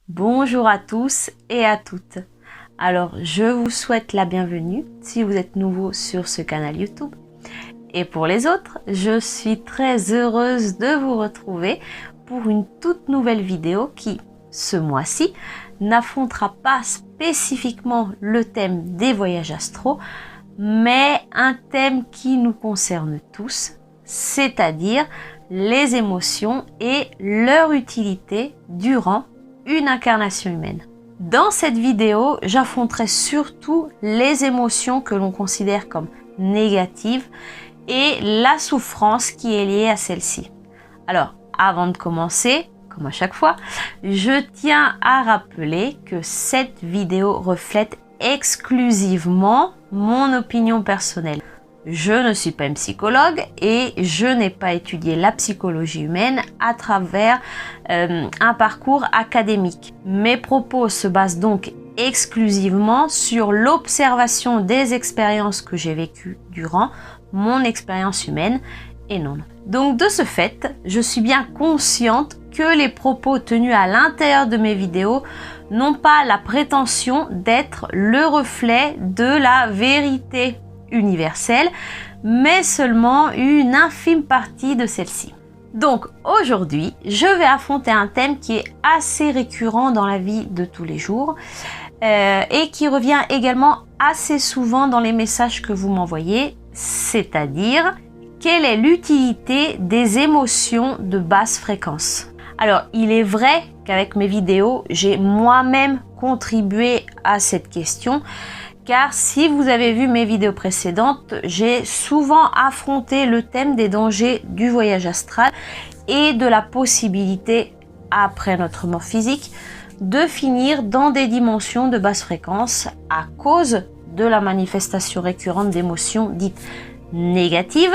Bonjour à tous et à toutes. Alors, je vous souhaite la bienvenue si vous êtes nouveau sur ce canal YouTube. Et pour les autres, je suis très heureuse de vous retrouver pour une toute nouvelle vidéo qui, ce mois-ci, n'affrontera pas spécifiquement le thème des voyages astro, mais un thème qui nous concerne tous, c'est-à-dire les émotions et leur utilité durant une incarnation humaine. Dans cette vidéo, j'affronterai surtout les émotions que l'on considère comme négatives et la souffrance qui est liée à celle-ci. Alors, avant de commencer, comme à chaque fois, je tiens à rappeler que cette vidéo reflète exclusivement mon opinion personnelle. Je ne suis pas une psychologue et je n'ai pas étudié la psychologie humaine à travers un parcours académique. Mes propos se basent donc exclusivement sur l'observation des expériences que j'ai vécues durant mon expérience humaine et non. Donc de ce fait, je suis bien consciente que les propos tenus à l'intérieur de mes vidéos n'ont pas la prétention d'être le reflet de la vérité universelle, mais seulement une infime partie de celle-ci. Donc aujourd'hui, je vais affronter un thème qui est assez récurrent dans la vie de tous les jours et qui revient également assez souvent dans les messages que vous m'envoyez, c'est-à-dire quelle est l'utilité des émotions de basse fréquence. Alors, il est vrai qu'avec mes vidéos, j'ai moi-même contribué à cette question, car si vous avez vu mes vidéos précédentes, j'ai souvent affronté le thème des dangers du voyage astral et de la possibilité, après notre mort physique, de finir dans des dimensions de basse fréquence à cause de la manifestation récurrente d'émotions dites négatives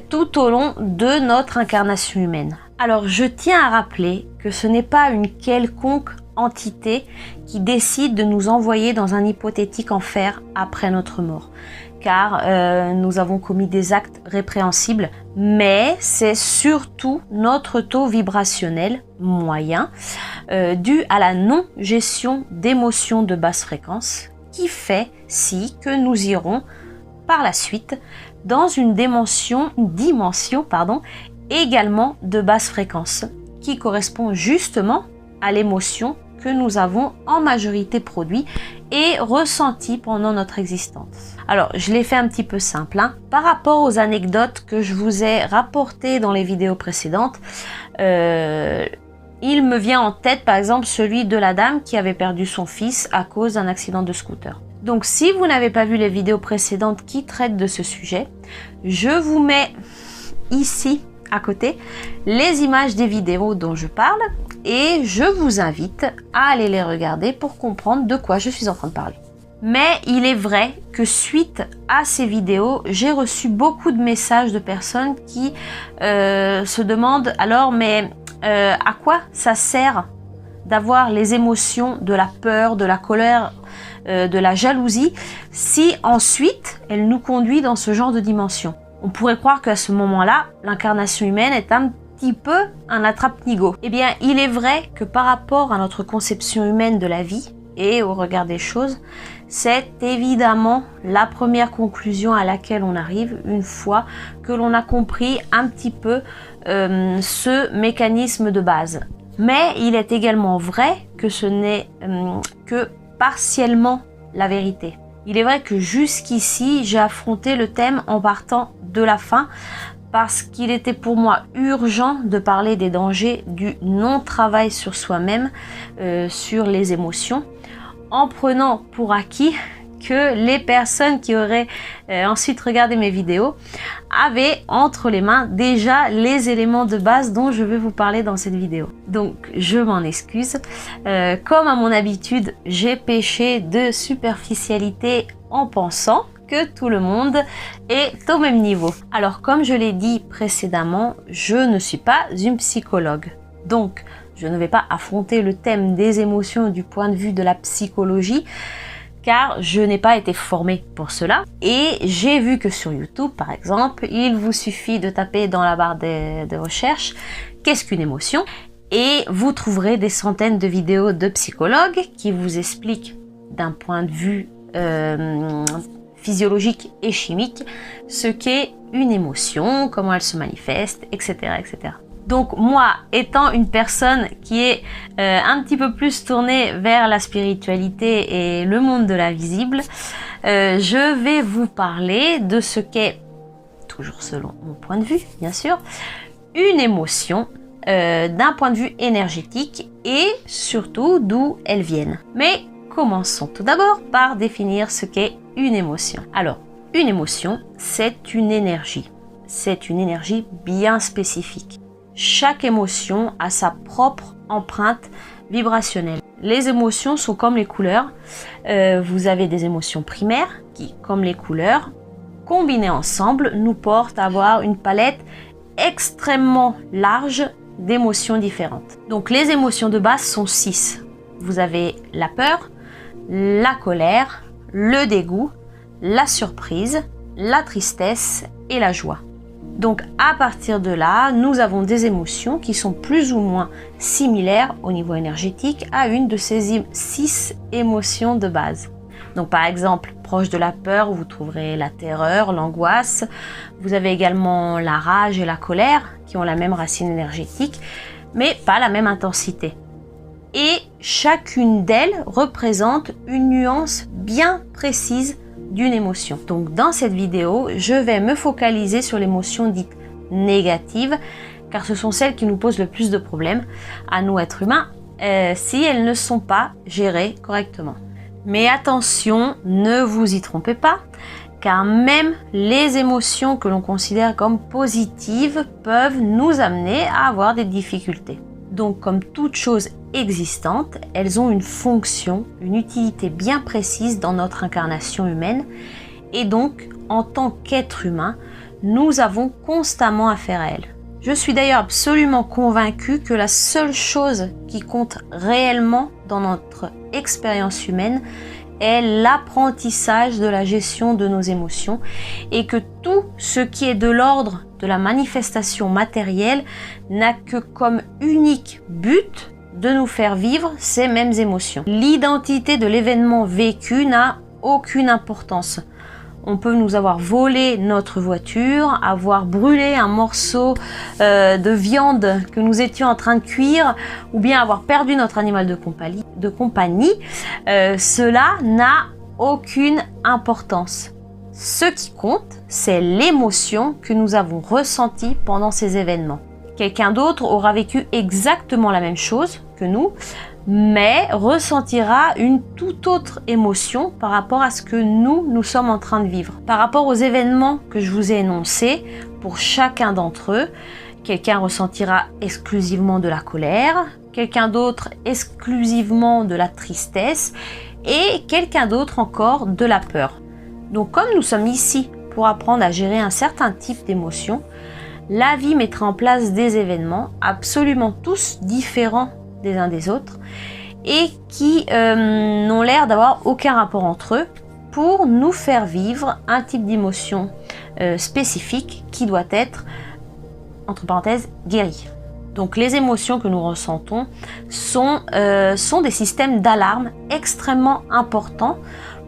tout au long de notre incarnation humaine. Alors, je tiens à rappeler que ce n'est pas une quelconque entité qui décide de nous envoyer dans un hypothétique enfer après notre mort, car nous avons commis des actes répréhensibles, mais c'est surtout notre taux vibrationnel moyen dû à la non-gestion d'émotions de basse fréquence qui fait que nous irons par la suite dans une dimension également de basse fréquence qui correspond justement à l'émotion que nous avons en majorité produit et ressenti pendant notre existence. Alors, je l'ai fait un petit peu simple. Par rapport aux anecdotes que je vous ai rapportées dans les vidéos précédentes, il me vient en tête par exemple celui de la dame qui avait perdu son fils à cause d'un accident de scooter. Donc, si vous n'avez pas vu les vidéos précédentes qui traitent de ce sujet, je vous mets ici à côté les images des vidéos dont je parle et je vous invite à aller les regarder pour comprendre de quoi je suis en train de parler. Mais il est vrai que suite à ces vidéos, j'ai reçu beaucoup de messages de personnes qui se demandent alors mais à quoi ça sert d'avoir les émotions de la peur, de la colère, de la jalousie si ensuite elle nous conduit dans ce genre de dimension. On pourrait croire qu'à ce moment-là, l'incarnation humaine est un petit peu un attrape-nigo. Eh bien, il est vrai que par rapport à notre conception humaine de la vie et au regard des choses, c'est évidemment la première conclusion à laquelle on arrive une fois que l'on a compris un petit peu ce mécanisme de base. Mais il est également vrai que ce n'est que partiellement la vérité. Il est vrai que jusqu'ici, j'ai affronté le thème en partant de la fin parce qu'il était pour moi urgent de parler des dangers du non-travail sur soi-même, sur les émotions, en prenant pour acquis que les personnes qui auraient ensuite regardé mes vidéos avaient entre les mains déjà les éléments de base dont je vais vous parler dans cette vidéo. Donc je m'en excuse. Comme à mon habitude, j'ai péché de superficialité en pensant que tout le monde est au même niveau. Alors comme je l'ai dit précédemment, je ne suis pas une psychologue. Donc je ne vais pas affronter le thème des émotions du point de vue de la psychologie, car je n'ai pas été formée pour cela. Et j'ai vu que sur YouTube, par exemple, il vous suffit de taper dans la barre de recherche « Qu'est-ce qu'une émotion ?» Et vous trouverez des centaines de vidéos de psychologues qui vous expliquent d'un point de vue physiologique et chimique ce qu'est une émotion, comment elle se manifeste, etc., etc. Donc moi, étant une personne qui est un petit peu plus tournée vers la spiritualité et le monde de l'invisible, je vais vous parler de ce qu'est, toujours selon mon point de vue bien sûr, une émotion d'un point de vue énergétique et surtout d'où elles viennent. Mais commençons tout d'abord par définir ce qu'est une émotion. Alors, une émotion, c'est une énergie. C'est une énergie bien spécifique. Chaque émotion a sa propre empreinte vibrationnelle. Les émotions sont comme les couleurs. Vous avez des émotions primaires qui, comme les couleurs, combinées ensemble, nous portent à avoir une palette extrêmement large d'émotions différentes. Donc les émotions de base sont 6. Vous avez la peur, la colère, le dégoût, la surprise, la tristesse et la joie. Donc à partir de là, nous avons des émotions qui sont plus ou moins similaires au niveau énergétique à une de ces 6 émotions de base. Donc par exemple, proche de la peur, vous trouverez la terreur, l'angoisse. Vous avez également la rage et la colère qui ont la même racine énergétique, mais pas la même intensité. Et chacune d'elles représente une nuance bien précise d'une émotion. Donc dans cette vidéo, je vais me focaliser sur l'émotion dite négative, car ce sont celles qui nous posent le plus de problèmes à nous êtres humains, si elles ne sont pas gérées correctement. Mais attention, ne vous y trompez pas, car même les émotions que l'on considère comme positives peuvent nous amener à avoir des difficultés. Donc comme toute chose existante, elles ont une fonction, une utilité bien précise dans notre incarnation humaine, et donc en tant qu'être humain, nous avons constamment affaire à elles. Je suis d'ailleurs absolument convaincue que la seule chose qui compte réellement dans notre expérience humaine est l'apprentissage de la gestion de nos émotions, et que tout ce qui est de l'ordre de la manifestation matérielle n'a que comme unique but de nous faire vivre ces mêmes émotions. L'identité de l'événement vécu n'a aucune importance. On peut nous avoir volé notre voiture, avoir brûlé un morceau de viande que nous étions en train de cuire, ou bien avoir perdu notre animal de compagnie. Cela n'a aucune importance. Ce qui compte, c'est l'émotion que nous avons ressentie pendant ces événements. Quelqu'un d'autre aura vécu exactement la même chose que nous, mais ressentira une toute autre émotion par rapport à ce que nous sommes en train de vivre. Par rapport aux événements que je vous ai énoncés, pour chacun d'entre eux, quelqu'un ressentira exclusivement de la colère, quelqu'un d'autre exclusivement de la tristesse, et quelqu'un d'autre encore de la peur. Donc comme nous sommes ici pour apprendre à gérer un certain type d'émotions, la vie mettra en place des événements absolument tous différents des uns des autres et qui n'ont l'air d'avoir aucun rapport entre eux pour nous faire vivre un type d'émotion spécifique qui doit être, entre parenthèses, guéri. Donc les émotions que nous ressentons sont des systèmes d'alarme extrêmement importants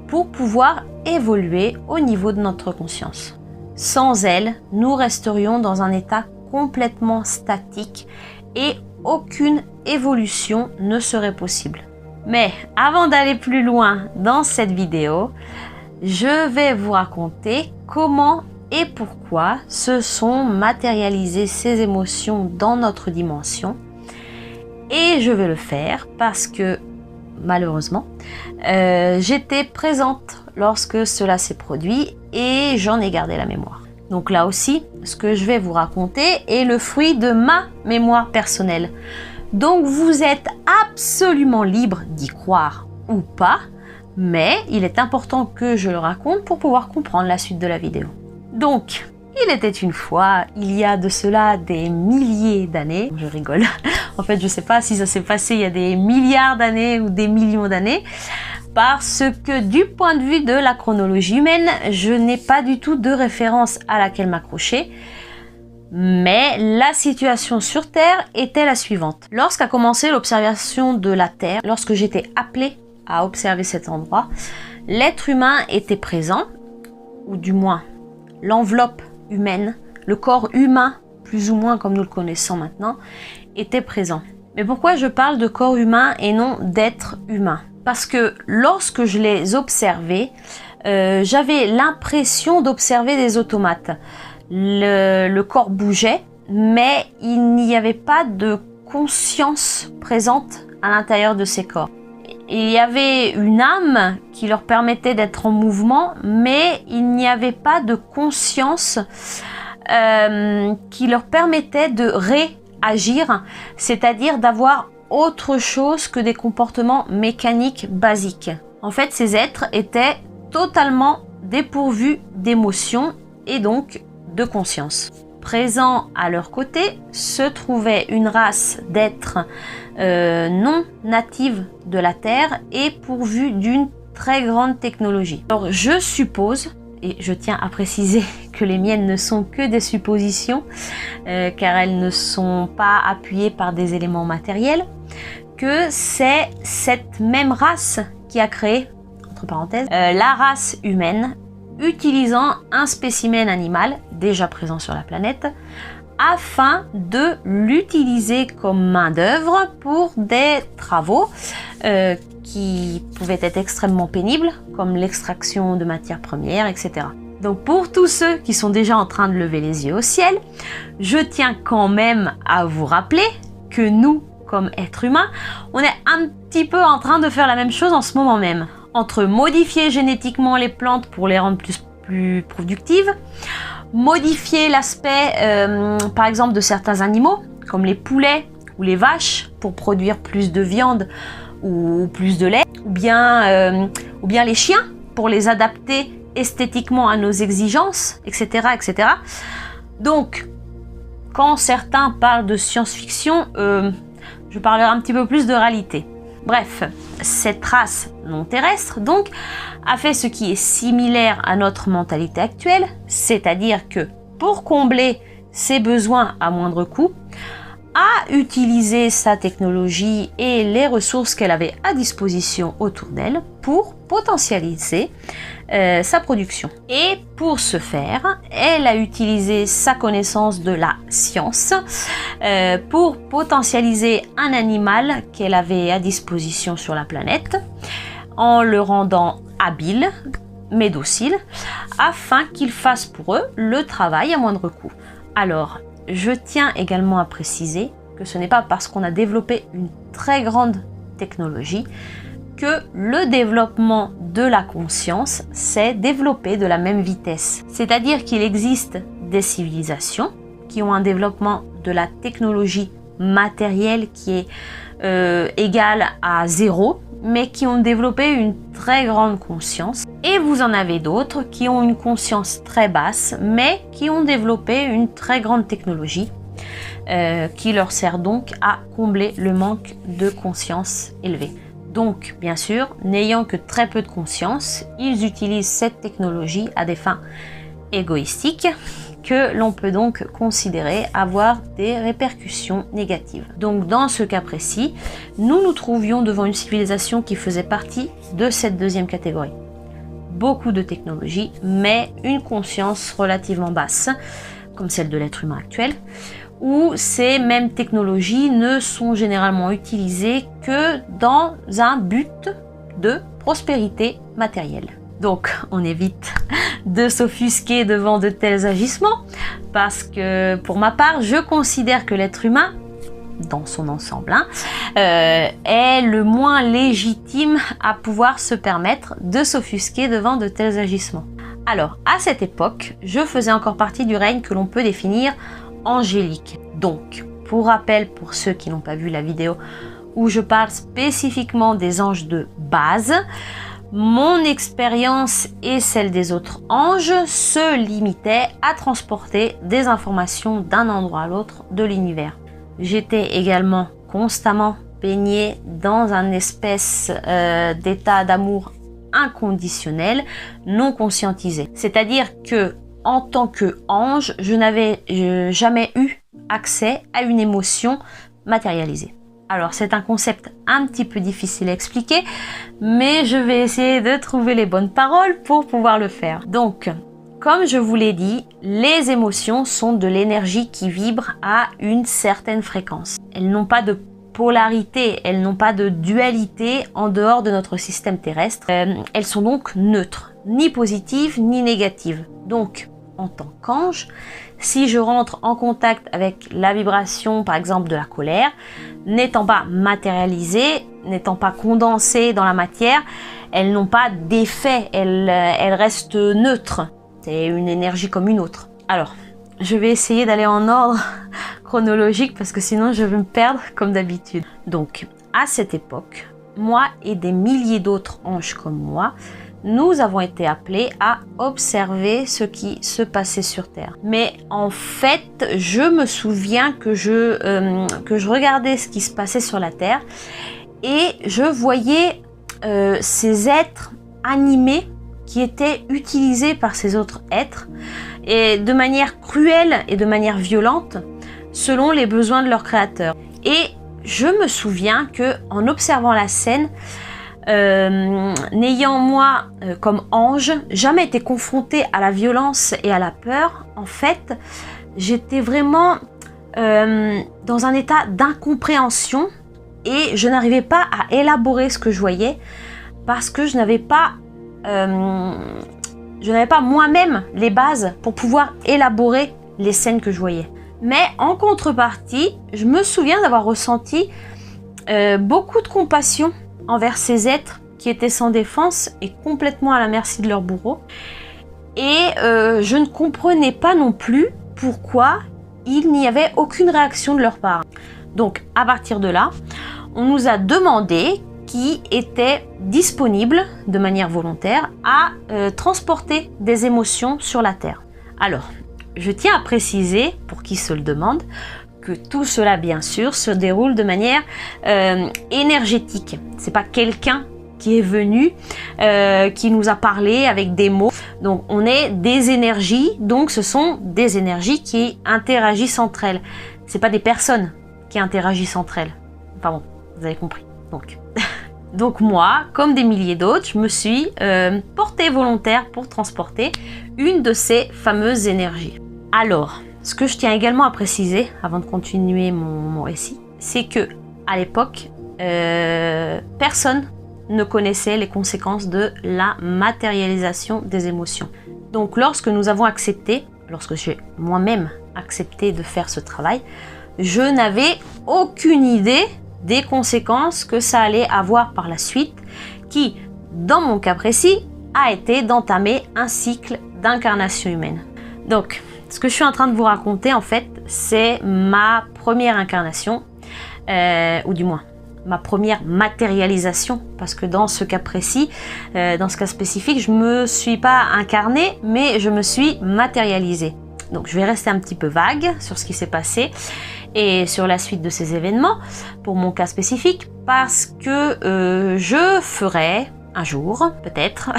pour pouvoir évoluer au niveau de notre conscience. Sans elles, nous resterions dans un état complètement statique et aucune évolution ne serait possible. Mais avant d'aller plus loin dans cette vidéo, je vais vous raconter comment et pourquoi se sont matérialisées ces émotions dans notre dimension. Et je vais le faire parce que, malheureusement, j'étais présente lorsque cela s'est produit et j'en ai gardé la mémoire. Donc là aussi, ce que je vais vous raconter est le fruit de ma mémoire personnelle. Donc vous êtes absolument libre d'y croire ou pas, mais il est important que je le raconte pour pouvoir comprendre la suite de la vidéo. Donc, il était une fois, il y a de cela des milliers d'années, je rigole, en fait je ne sais pas si ça s'est passé il y a des milliards d'années ou des millions d'années, parce que du point de vue de la chronologie humaine, je n'ai pas du tout de référence à laquelle m'accrocher. Mais la situation sur Terre était la suivante. Lorsqu'a commencé l'observation de la Terre, lorsque j'étais appelée à observer cet endroit, l'être humain était présent, ou du moins l'enveloppe humaine, le corps humain, plus ou moins comme nous le connaissons maintenant, était présent. Mais pourquoi je parle de corps humain et non d'être humain? Parce que lorsque je les observais, j'avais l'impression d'observer des automates. Le corps bougeait, mais il n'y avait pas de conscience présente à l'intérieur de ces corps. Il y avait une âme qui leur permettait d'être en mouvement, mais il n'y avait pas de conscience qui leur permettait de réagir, c'est-à-dire d'avoir autre chose que des comportements mécaniques basiques. En fait, ces êtres étaient totalement dépourvus d'émotions et donc de conscience. Présent à leur côté se trouvait une race d'êtres non natives de la Terre et pourvus d'une très grande technologie. Alors je suppose, et je tiens à préciser que les miennes ne sont que des suppositions, car elles ne sont pas appuyées par des éléments matériels, que c'est cette même race qui a créé, entre parenthèses, la race humaine, utilisant un spécimen animal déjà présent sur la planète afin de l'utiliser comme main-d'œuvre pour des travaux qui pouvaient être extrêmement pénibles, comme l'extraction de matières premières, etc. Donc pour tous ceux qui sont déjà en train de lever les yeux au ciel, je tiens quand même à vous rappeler que nous, comme êtres humains, on est un petit peu en train de faire la même chose en ce moment même. Entre modifier génétiquement les plantes pour les rendre plus productives, modifier l'aspect par exemple de certains animaux comme les poulets ou les vaches pour produire plus de viande ou plus de lait, ou bien les chiens pour les adapter esthétiquement à nos exigences, etc. etc. Donc quand certains parlent de science-fiction, je parlerai un petit peu plus de réalité. Bref, cette race non terrestre, donc, a fait ce qui est similaire à notre mentalité actuelle, c'est-à-dire que pour combler ses besoins à moindre coût, a utilisé sa technologie et les ressources qu'elle avait à disposition autour d'elle pour potentialiser sa production. Et pour ce faire, elle a utilisé sa connaissance de la science pour potentialiser un animal qu'elle avait à disposition sur la planète en le rendant habile mais docile afin qu'il fasse pour eux le travail à moindre coût. Alors, je tiens également à préciser que ce n'est pas parce qu'on a développé une très grande technologie que le développement de la conscience s'est développé de la même vitesse. C'est-à-dire qu'il existe des civilisations qui ont un développement de la technologie matérielle qui est égal à 0, mais qui ont développé une très grande conscience. Et vous en avez d'autres qui ont une conscience très basse, mais qui ont développé une très grande technologie qui leur sert donc à combler le manque de conscience élevée. Donc, bien sûr, n'ayant que très peu de conscience, ils utilisent cette technologie à des fins égoïstiques que l'on peut donc considérer avoir des répercussions négatives. Donc dans ce cas précis, nous nous trouvions devant une civilisation qui faisait partie de cette deuxième catégorie. Beaucoup de technologie, mais une conscience relativement basse, comme celle de l'être humain actuel, où ces mêmes technologies ne sont généralement utilisées que dans un but de prospérité matérielle. Donc on évite de s'offusquer devant de tels agissements, parce que pour ma part, je considère que l'être humain, dans son ensemble, est le moins légitime à pouvoir se permettre de s'offusquer devant de tels agissements. Alors, à cette époque, je faisais encore partie du règne que l'on peut définir angélique. Donc, pour rappel, pour ceux qui n'ont pas vu la vidéo où je parle spécifiquement des anges de base, mon expérience et celle des autres anges se limitaient à transporter des informations d'un endroit à l'autre de l'univers. J'étais également constamment baignée dans un espèce d'état d'amour inconditionnel, non conscientisé. C'est-à-dire que en tant que ange, je n'avais jamais eu accès à une émotion matérialisée. Alors c'est un concept un petit peu difficile à expliquer, mais je vais essayer de trouver les bonnes paroles pour pouvoir le faire. Donc, comme je vous l'ai dit, les émotions sont de l'énergie qui vibre à une certaine fréquence. Elles n'ont pas de polarité, elles n'ont pas de dualité en dehors de notre système terrestre. Elles sont donc neutres, ni positives ni négatives. Donc, en tant qu'ange, si je rentre en contact avec la vibration, par exemple, de la colère, n'étant pas matérialisée, n'étant pas condensée dans la matière, elles n'ont pas d'effet, elles restent neutres. C'est une énergie comme une autre. Alors, je vais essayer d'aller en ordre chronologique parce que sinon je vais me perdre comme d'habitude. Donc, à cette époque, moi et des milliers d'autres anges comme moi, nous avons été appelés à observer ce qui se passait sur Terre. Mais en fait, je me souviens que je regardais ce qui se passait sur la Terre et je voyais ces êtres animés qui étaient utilisés par ces autres êtres et de manière cruelle et de manière violente selon les besoins de leur créateur. Et je me souviens que en observant la scène, n'ayant moi comme ange jamais été confrontée à la violence et à la peur, en fait j'étais vraiment dans un état d'incompréhension et je n'arrivais pas à élaborer ce que je voyais parce que je n'avais pas moi-même les bases pour pouvoir élaborer les scènes que je voyais. Mais en contrepartie, je me souviens d'avoir ressenti beaucoup de compassion envers ces êtres qui étaient sans défense et complètement à la merci de leur bourreau. Et je ne comprenais pas non plus pourquoi il n'y avait aucune réaction de leur part. Donc à partir de là, on nous a demandé qui était disponible de manière volontaire à transporter des émotions sur la Terre. Alors, je tiens à préciser, pour qui se le demande, que tout cela, bien sûr, se déroule de manière énergétique. C'est pas quelqu'un qui est venu, qui nous a parlé avec des mots. Donc, on est des énergies, donc ce sont des énergies qui interagissent entre elles. C'est pas des personnes qui interagissent entre elles. Enfin bon, vous avez compris. Donc moi, comme des milliers d'autres, je me suis portée volontaire pour transporter une de ces fameuses énergies. Alors, ce que je tiens également à préciser, avant de continuer mon récit, c'est que à l'époque, personne ne connaissait les conséquences de la matérialisation des émotions. Donc lorsque nous avons accepté, lorsque j'ai moi-même accepté de faire ce travail, je n'avais aucune idée des conséquences que ça allait avoir par la suite, qui, dans mon cas précis, a été d'entamer un cycle d'incarnation humaine. Donc, ce que je suis en train de vous raconter, en fait, c'est ma première incarnation, ou du moins, ma première matérialisation, parce que dans ce cas précis, dans ce cas spécifique, je me suis pas incarnée, mais je me suis matérialisée. Donc, je vais rester un petit peu vague sur ce qui s'est passé et sur la suite de ces événements pour mon cas spécifique, parce que je ferai un jour, peut-être,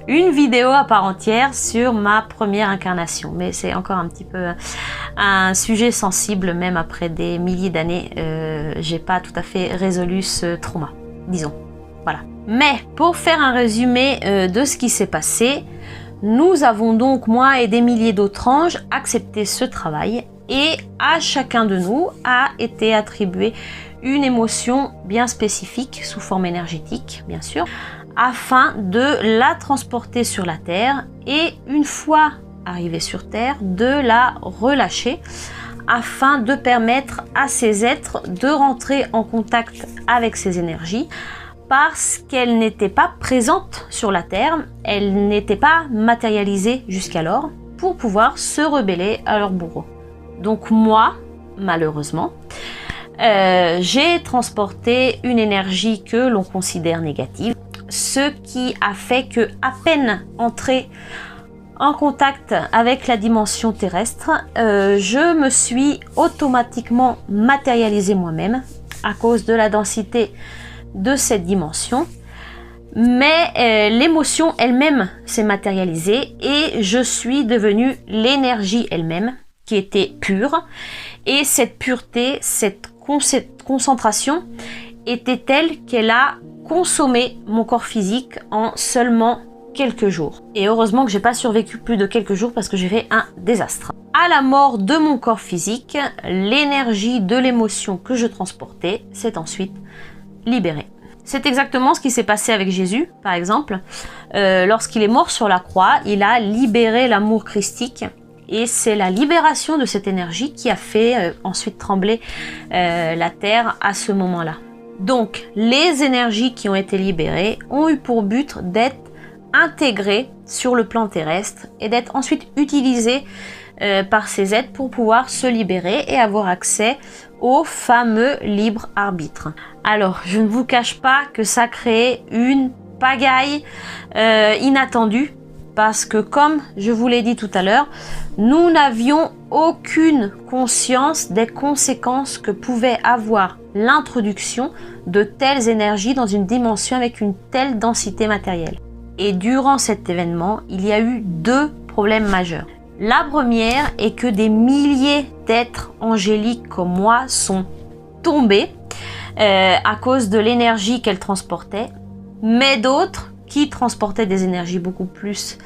une vidéo à part entière sur ma première incarnation. Mais c'est encore un petit peu un sujet sensible, même après des milliers d'années. J'ai pas tout à fait résolu ce trauma, disons. Voilà. Mais pour faire un résumé de ce qui s'est passé, nous avons donc, moi et des milliers d'autres anges, accepté ce travail et à chacun de nous a été attribuée une émotion bien spécifique, sous forme énergétique, bien sûr, afin de la transporter sur la Terre et une fois arrivée sur Terre, de la relâcher afin de permettre à ces êtres de rentrer en contact avec ces énergies, parce qu'elles n'étaient pas présentes sur la Terre, elles n'étaient pas matérialisées jusqu'alors pour pouvoir se rebeller à leur bourreau. Donc moi, malheureusement, j'ai transporté une énergie que l'on considère négative, ce qui a fait que, à peine entrée en contact avec la dimension terrestre, je me suis automatiquement matérialisée moi-même à cause de la densité de cette dimension. mais l'émotion elle-même s'est matérialisée et je suis devenue l'énergie elle-même qui était pure. Et cette pureté, cette concentration était telle qu'elle a consommé mon corps physique en seulement quelques jours. Et heureusement que j'ai pas survécu plus de quelques jours parce que j'ai fait un désastre. À la mort de mon corps physique, l'énergie de l'émotion que je transportais s'est ensuite libérée. C'est exactement ce qui s'est passé avec Jésus, par exemple. Lorsqu'il est mort sur la croix, il a libéré l'amour christique. Et c'est la libération de cette énergie qui a fait ensuite trembler la terre à ce moment-là. Donc, les énergies qui ont été libérées ont eu pour but d'être intégrées sur le plan terrestre et d'être ensuite utilisées par ces êtres pour pouvoir se libérer et avoir accès au fameux libre arbitre. Alors, je ne vous cache pas que ça crée une pagaille inattendue parce que, comme je vous l'ai dit tout à l'heure, nous n'avions aucune conscience des conséquences que pouvait avoir l'introduction de telles énergies dans une dimension avec une telle densité matérielle. Et durant cet événement, il y a eu deux problèmes majeurs. La première est que des milliers d'êtres angéliques comme moi sont tombés à cause de l'énergie qu'elles transportaient, mais d'autres qui transportaient des énergies beaucoup plus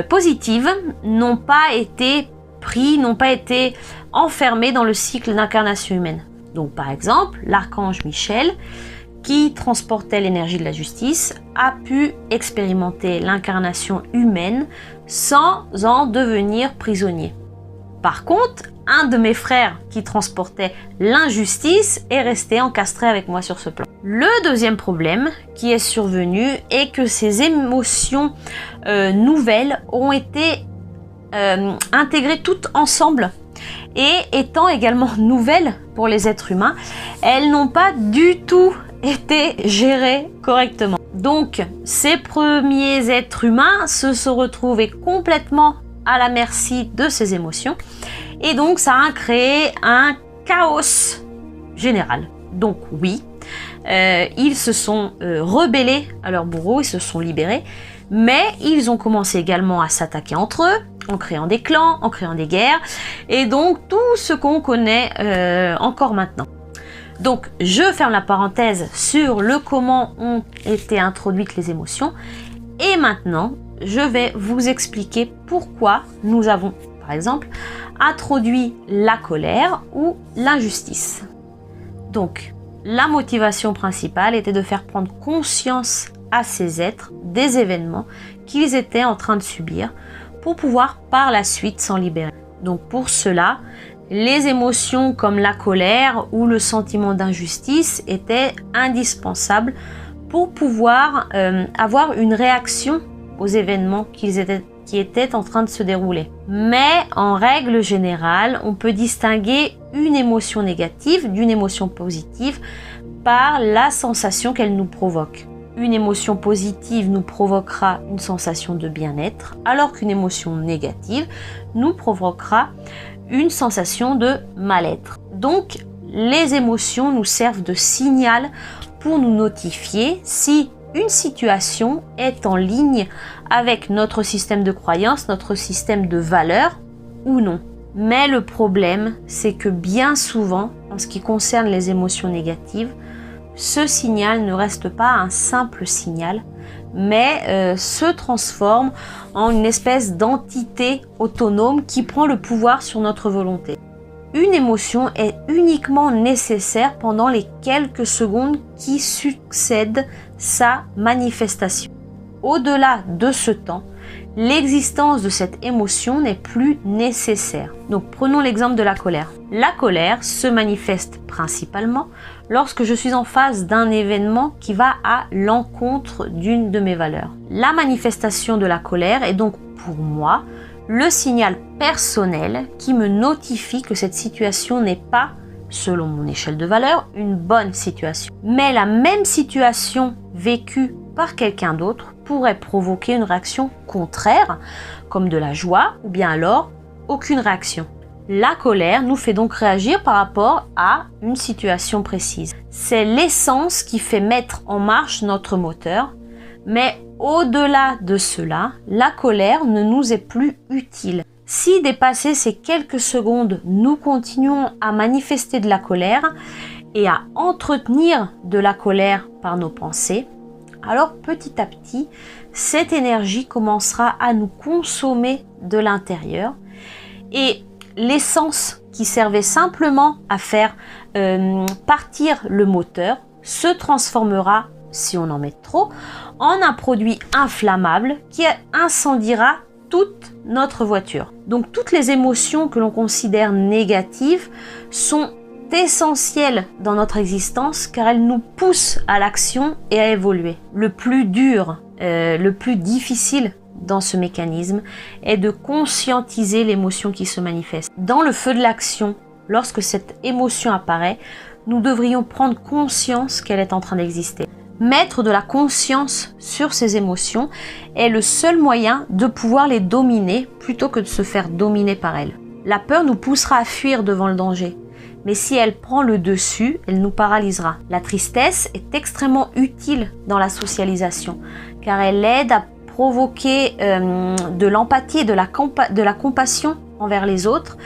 positives n'ont pas été pris, n'ont pas été enfermés dans le cycle d'incarnation humaine. Donc par exemple, l'archange Michel, qui transportait l'énergie de la justice, a pu expérimenter l'incarnation humaine sans en devenir prisonnier. Par contre, un de mes frères qui transportait l'injustice est resté encastré avec moi sur ce plan. Le deuxième problème qui est survenu est que ces émotions nouvelles ont été intégrées toutes ensemble et étant également nouvelles pour les êtres humains, elles n'ont pas du tout été gérées correctement. Donc, ces premiers êtres humains se sont retrouvés complètement à la merci de ces émotions et donc ça a créé un chaos général. Donc oui, ils se sont rebellés à leur bourreau, ils se sont libérés, mais ils ont commencé également à s'attaquer entre eux, en créant des clans, en créant des guerres, et donc tout ce qu'on connaît encore maintenant. Donc je ferme la parenthèse sur le comment ont été introduites les émotions, et maintenant je vais vous expliquer pourquoi nous avons, par exemple, introduit la colère ou l'injustice. Donc, la motivation principale était de faire prendre conscience à ces êtres des événements qu'ils étaient en train de subir pour pouvoir par la suite s'en libérer. Donc pour cela, les émotions comme la colère ou le sentiment d'injustice étaient indispensables pour pouvoir avoir une réaction aux événements qui étaient en train de se dérouler. Mais en règle générale, on peut distinguer une émotion négative d'une émotion positive par la sensation qu'elle nous provoque. Une émotion positive nous provoquera une sensation de bien-être, alors qu'une émotion négative nous provoquera une sensation de mal-être. Donc, les émotions nous servent de signal pour nous notifier si une situation est en ligne avec notre système de croyance, notre système de valeurs ou non. Mais le problème, c'est que bien souvent, en ce qui concerne les émotions négatives, ce signal ne reste pas un simple signal, mais se transforme en une espèce d'entité autonome qui prend le pouvoir sur notre volonté. Une émotion est uniquement nécessaire pendant les quelques secondes qui succèdent sa manifestation. Au-delà de ce temps, l'existence de cette émotion n'est plus nécessaire. Donc prenons l'exemple de la colère. La colère se manifeste principalement lorsque je suis en face d'un événement qui va à l'encontre d'une de mes valeurs. La manifestation de la colère est donc pour moi le signal personnel qui me notifie que cette situation n'est pas, selon mon échelle de valeur, une bonne situation. Mais la même situation vécue par quelqu'un d'autre pourrait provoquer une réaction contraire, comme de la joie ou bien alors aucune réaction. La colère nous fait donc réagir par rapport à une situation précise. C'est l'essence qui fait mettre en marche notre moteur, mais au-delà de cela, la colère ne nous est plus utile. Si dépassé ces quelques secondes, nous continuons à manifester de la colère et à entretenir de la colère par nos pensées, alors petit à petit, cette énergie commencera à nous consommer de l'intérieur et l'essence qui servait simplement à faire partir le moteur se transformera, si on en met trop, en un produit inflammable qui incendiera toute notre voiture. Donc toutes les émotions que l'on considère négatives sont essentielles dans notre existence car elles nous poussent à l'action et à évoluer. Le plus dur, le plus difficile dans ce mécanisme est de conscientiser l'émotion qui se manifeste. Dans le feu de l'action, lorsque cette émotion apparaît, nous devrions prendre conscience qu'elle est en train d'exister. Mettre de la conscience sur ces émotions est le seul moyen de pouvoir les dominer plutôt que de se faire dominer par elles. La peur nous poussera à fuir devant le danger, mais si elle prend le dessus, elle nous paralysera. La tristesse est extrêmement utile dans la socialisation car elle aide à provoquer de l'empathie et de la compassion envers les autres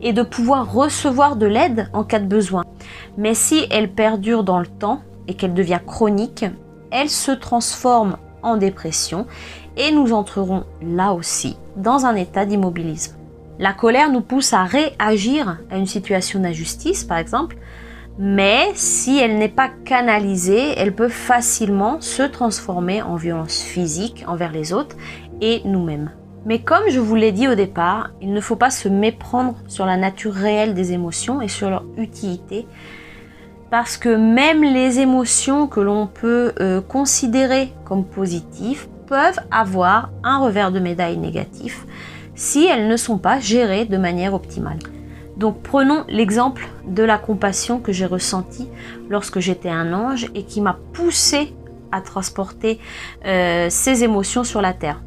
et de pouvoir recevoir de l'aide en cas de besoin. Mais si elle perdure dans le temps et qu'elle devient chronique, elle se transforme en dépression et nous entrerons là aussi dans un état d'immobilisme. La colère nous pousse à réagir à une situation d'injustice par exemple, mais si elle n'est pas canalisée, elle peut facilement se transformer en violence physique envers les autres et nous-mêmes. Mais comme je vous l'ai dit au départ, il ne faut pas se méprendre sur la nature réelle des émotions et sur leur utilité, parce que même les émotions que l'on peut considérer comme positives peuvent avoir un revers de médaille négatif si elles ne sont pas gérées de manière optimale. Donc prenons l'exemple de la compassion que j'ai ressentie lorsque j'étais un ange et qui m'a poussé à transporter ces émotions sur la terre.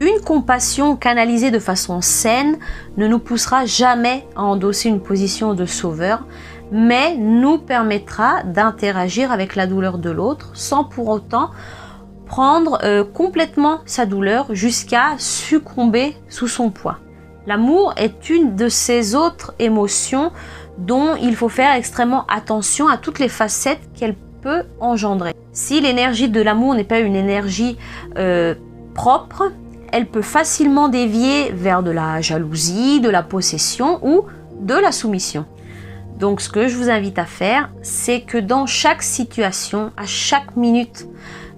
Une compassion canalisée de façon saine ne nous poussera jamais à endosser une position de sauveur, mais nous permettra d'interagir avec la douleur de l'autre sans pour autant prendre complètement sa douleur jusqu'à succomber sous son poids. L'amour est une de ces autres émotions dont il faut faire extrêmement attention à toutes les facettes qu'elle peut engendrer. Si l'énergie de l'amour n'est pas une énergie propre, elle peut facilement dévier vers de la jalousie, de la possession ou de la soumission. Donc ce que je vous invite à faire, c'est que dans chaque situation, à chaque minute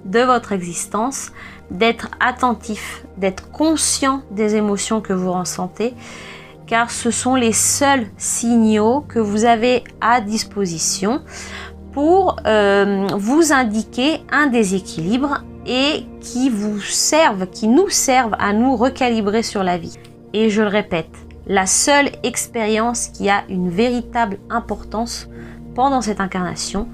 de votre existence, d'être attentif, d'être conscient des émotions que vous ressentez, car ce sont les seuls signaux que vous avez à disposition pour vous indiquer un déséquilibre et qui nous servent à nous recalibrer sur la vie. Et je le répète, la seule expérience qui a une véritable importance pendant cette incarnation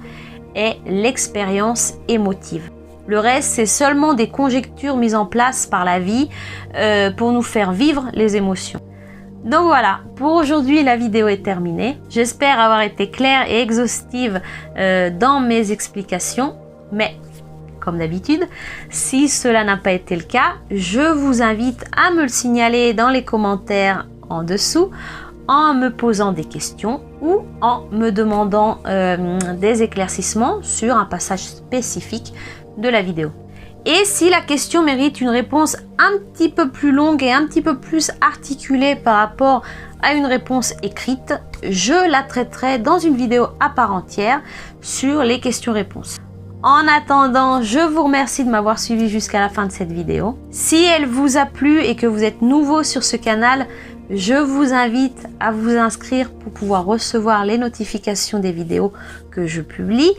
est l'expérience émotive. Le reste, c'est seulement des conjectures mises en place par la vie pour nous faire vivre les émotions. Donc voilà, pour aujourd'hui, la vidéo est terminée. J'espère avoir été claire et exhaustive dans mes explications. Mais, comme d'habitude, si cela n'a pas été le cas, je vous invite à me le signaler dans les commentaires en dessous, en me posant des questions ou en me demandant des éclaircissements sur un passage spécifique de la vidéo. Et si la question mérite une réponse un petit peu plus longue et un petit peu plus articulée par rapport à une réponse écrite, je la traiterai dans une vidéo à part entière sur les questions-réponses. En attendant, je vous remercie de m'avoir suivi jusqu'à la fin de cette vidéo. Si elle vous a plu et que vous êtes nouveau sur ce canal, je vous invite à vous inscrire pour pouvoir recevoir les notifications des vidéos que je publie,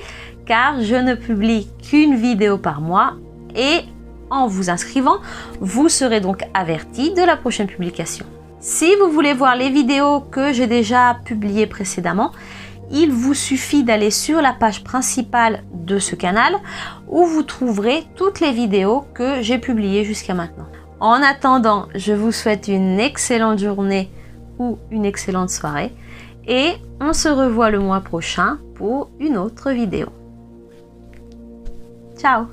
car je ne publie qu'une vidéo par mois et en vous inscrivant, vous serez donc averti de la prochaine publication. Si vous voulez voir les vidéos que j'ai déjà publiées précédemment, il vous suffit d'aller sur la page principale de ce canal où vous trouverez toutes les vidéos que j'ai publiées jusqu'à maintenant. En attendant, je vous souhaite une excellente journée ou une excellente soirée. Et on se revoit le mois prochain pour une autre vidéo. Ciao!